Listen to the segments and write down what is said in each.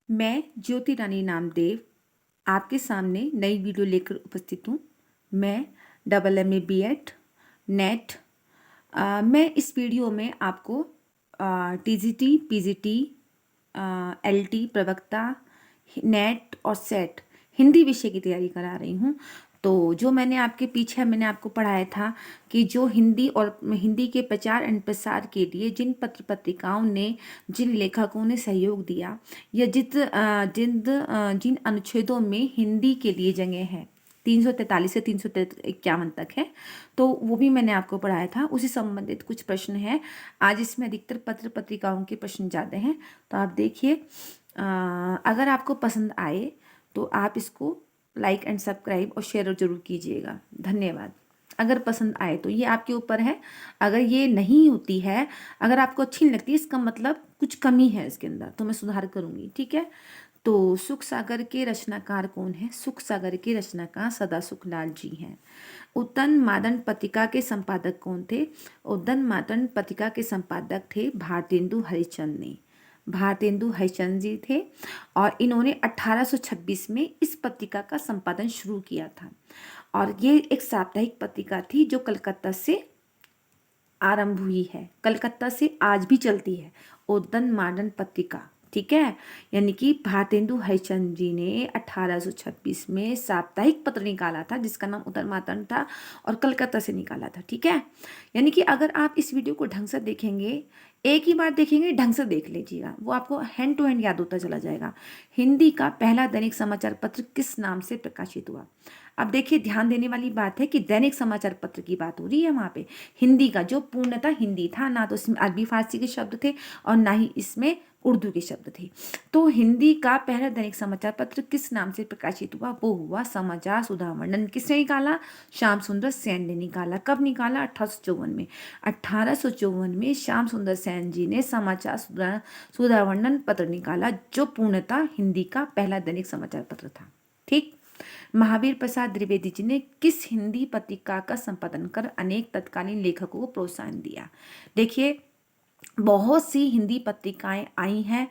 मैं ज्योति रानी नामदेव आपके सामने नई वीडियो लेकर उपस्थित हूँ। मैं MA BEd नेट। मैं इस वीडियो में आपको TGT PGT LT प्रवक्ता नेट और सेट हिंदी विषय की तैयारी करा रही हूँ। तो जो मैंने आपको पढ़ाया था कि जो हिंदी और हिंदी के प्रचार एवं प्रसार के लिए जिन पत्र पत्रिकाओं ने, जिन लेखकों ने सहयोग दिया या जिन अनुच्छेदों में हिंदी के लिए जगह है 343 से 351 तक है, तो वो भी मैंने आपको पढ़ाया था। उसी संबंधित कुछ प्रश्न हैं। आज इसमें अधिकतर पत्र पत्रिकाओं के प्रश्न ज़्यादा हैं, तो आप देखिए। अगर आपको पसंद आए तो आप इसको लाइक एंड सब्सक्राइब और शेयर जरूर कीजिएगा। धन्यवाद। अगर पसंद आए तो ये आपके ऊपर है। अगर ये नहीं होती है, अगर आपको अच्छी नहीं लगती, इसका मतलब कुछ कमी है इसके अंदर, तो मैं सुधार करूँगी। ठीक है। तो सुख सागर के रचनाकार कौन है? सुख सागर के रचनाकार सदा सुखलाल जी हैं। उद्दन मादन पत्रिका के संपादक कौन थे? उद्दन मादन पत्रिका के संपादक थे भारतेंदु हरिश्चंद्र ने। भारतेंदु हरिश्चंद्र जी थे और इन्होंने 1826 में इस पत्रिका का संपादन शुरू किया था। और ये एक साप्ताहिक पत्रिका थी जो कलकत्ता से आरंभ हुई है, कलकत्ता से आज भी चलती है, उद्दन मादन पत्रिका। ठीक है। यानी कि भारतेंदु हरिश्चंद्र जी ने 1826 में साप्ताहिक पत्र निकाला था जिसका नाम उद्दन मादन था और कलकत्ता से निकाला था। ठीक है। यानी कि अगर आप इस वीडियो को ढंग से देखेंगे, एक ही बार देखेंगे, ढंग से देख लीजिएगा, वो आपको हैंड टू हैंड याद होता चला जाएगा। हिंदी का पहला दैनिक समाचार पत्र किस नाम से प्रकाशित हुआ? अब देखिए, ध्यान देने वाली बात है कि दैनिक समाचार पत्र की बात हो रही है वहां पे। हिंदी का जो पूर्णतः हिंदी था, ना तो इसमें अरबी फारसी के शब्द थे और ना ही इसमें उर्दू के शब्द थे। तो हिंदी का पहला दैनिक समाचार पत्र किस नाम से प्रकाशित हुआ? वो हुआ समाचार सुधावर्णन। किसने निकाला? श्याम सुंदर सेन ने निकाला। कब निकाला? 1854 में। 1854 में श्याम सुंदर सेन जी ने समाचार सुधावर्णन पत्र निकाला, जो पूर्णतः हिंदी का पहला दैनिक समाचार पत्र था। ठीक। महावीर प्रसाद द्विवेदी जी ने किस हिंदी पत्रिका का संपादन कर अनेक तत्कालीन लेखकों को प्रोत्साहन दिया? देखिए, बहुत सी हिंदी पत्रिकाएं आई हैं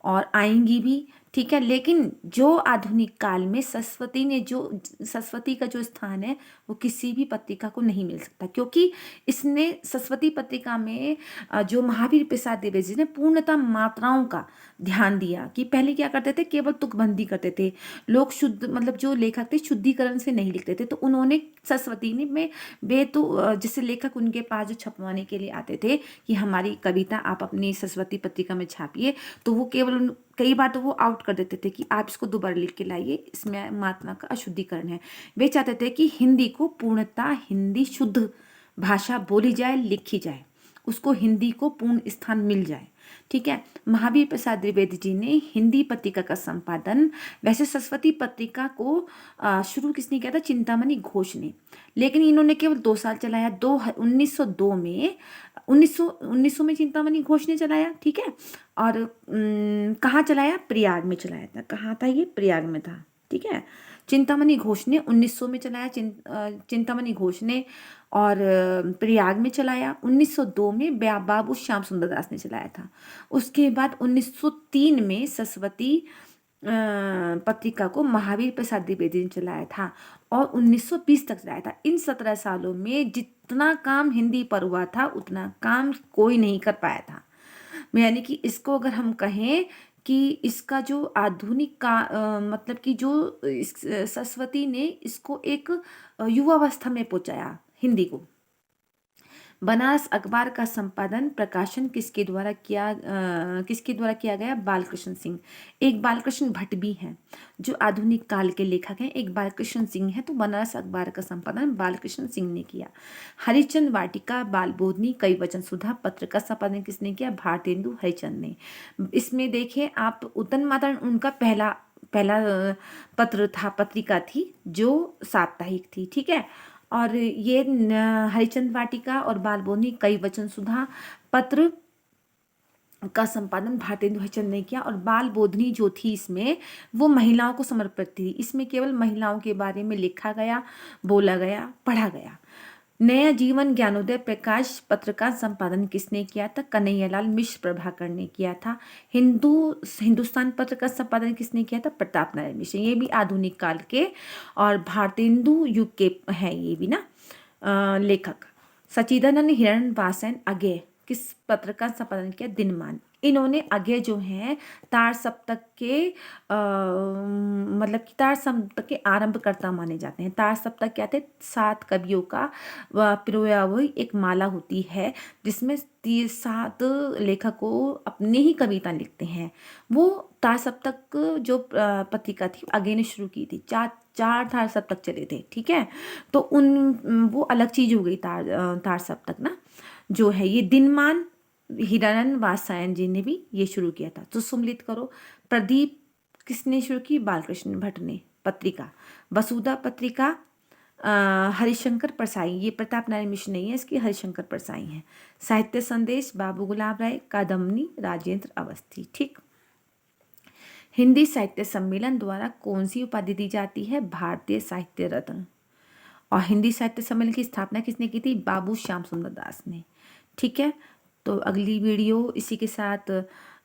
और आएंगी भी। ठीक है। लेकिन जो आधुनिक काल में सरस्वती का जो स्थान है वो किसी भी पत्रिका को नहीं मिल सकता, क्योंकि इसने सरस्वती पत्रिका में जो महावीर प्रसाद द्विवेदी जी ने पूर्णतः मात्राओं का ध्यान दिया। कि पहले क्या करते थे, केवल तुकबंदी करते थे लोग, शुद्ध मतलब जो लेखक थे शुद्धिकरण से नहीं लिखते थे। तो उन्होंने सरस्वती ने में वे तो जैसे लेखक उनके पास जो छपवाने के लिए आते थे कि हमारी कविता आप अपनी सरस्वती पत्रिका में छापिए, तो वो केवल कई बार तो वो आउट कर देते थे कि आप इसको दोबारा लिख के लाइए, इसमें मात्रा का अशुद्धिकरण है। वे चाहते थे कि हिंदी को पूर्णतः हिंदी शुद्ध भाषा बोली जाए, लिखी जाए, उसको हिंदी को पूर्ण स्थान मिल जाए। ठीक है। महावीर प्रसाद द्विवेदी जी ने हिंदी पत्रिका का संपादन, वैसे सरस्वती पत्रिका को शुरू किसने किया था? चिंतामणि घोष ने। लेकिन इन्होंने केवल 2 साल चलाया। 1902 में 1900 में चिंतामणि घोष ने चलाया। ठीक है। और कहाँ चलाया? प्रयाग में चलाया था। कहाँ था ये? प्रयाग में था। ठीक है। चिंतामणि घोष ने 1900 में चलाया, चिंतामणि घोष ने, और प्रयाग में चलाया। 1902 में बाबू श्याम सुंदर दास ने चलाया था। उसके बाद 1903 में सरस्वती पत्रिका को महावीर प्रसाद द्विवेदी ने चलाया था और 1920 तक चलाया था। इन 17 सालों में जितना काम हिंदी पर हुआ था उतना काम कोई नहीं कर पाया था। यानी कि इसको अगर हम कहें कि इसका जो आधुनिक का मतलब कि जो सरस्वती ने इसको एक युवावस्था में पहुंचाया हिंदी को। बनारस अखबार का संपादन प्रकाशन किसके द्वारा किया गया? बालकृष्ण सिंह। एक बालकृष्ण भट्ट भी हैं जो आधुनिक काल के लेखक हैं। एक बालकृष्ण सिंह है, तो बनारस अखबार का संपादन बालकृष्ण सिंह ने किया। हरिश्चंद्र वाटिका, बालबोधनी, कई वचन सुधा पत्र का संपादन किसने किया? भारतेंदु हरिश्चंद्र ने। इसमें देखिए आप, उद्दन मादन उनका पहला पत्र था, पत्रिका थी जो साप्ताहिक थी। ठीक है। और ये हरिश्चंद्र वाटिका और बालबोधनी, कई वचन सुधा पत्र का संपादन भारतेंदु हरिश्चंद्र ने किया। और बालबोधनी जो थी इसमें वो महिलाओं को समर्पित थी। इसमें केवल महिलाओं के बारे में लिखा गया, बोला गया, पढ़ा गया। नया जीवन ज्ञानोदय प्रकाश पत्र का संपादन किसने किया था? कन्हैयालाल मिश्र प्रभाकर ने किया था। हिंदुस्तान पत्र का संपादन किसने किया था? प्रताप नारायण मिश्र। ये भी आधुनिक काल के और भारतेंदु युग के हैं ये भी ना लेखक। सच्चिदानंद हिरण्यवासन अज्ञेय किस पत्र का संपादन किया? दिनमान। इन्होंने अज्ञेय जो है तार सप्तक के मतलब कि तार सप्तक के आरंभकर्ता माने जाते हैं। तार सप्तक क्या थे? 7 कवियों का पिरोया हुई एक माला होती है जिसमें 7 लेखकों अपनी ही कविता लिखते हैं। वो तार सप्तक जो पत्रिका थी अज्ञेय ने शुरू की थी। चार तार सप्तक चले थे, ठीक है। तो वो अलग चीज हो गई तार सप्तक ना जो है। ये दिनमान हिरानंद वात्स्यायन जी ने भी ये शुरू किया था। तो सुमलित करो। प्रदीप किसने शुरू की? बालकृष्ण भट्ट ने पत्रिका। वसुधा पत्रिका हरिशंकर परसाई, ये प्रताप नारायण मिश्र नहीं है, इसकी हरिशंकर परसाई है। साहित्य संदेश बाबू गुलाब राय, कादम्बनी राजेंद्र अवस्थी। ठीक। हिंदी साहित्य सम्मेलन द्वारा कौन सी उपाधि दी जाती है? भारतीय साहित्य रत्न। और हिंदी साहित्य सम्मेलन की स्थापना किसने की थी? बाबू श्याम सुंदर दास ने। ठीक है। तो अगली वीडियो इसी के साथ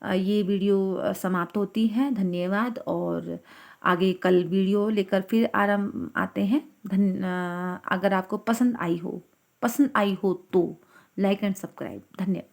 ये वीडियो समाप्त होती है। धन्यवाद। और आगे कल वीडियो लेकर फिर आराम आते हैं। अगर आपको पसंद आई हो तो लाइक एंड सब्सक्राइब। धन्यवाद।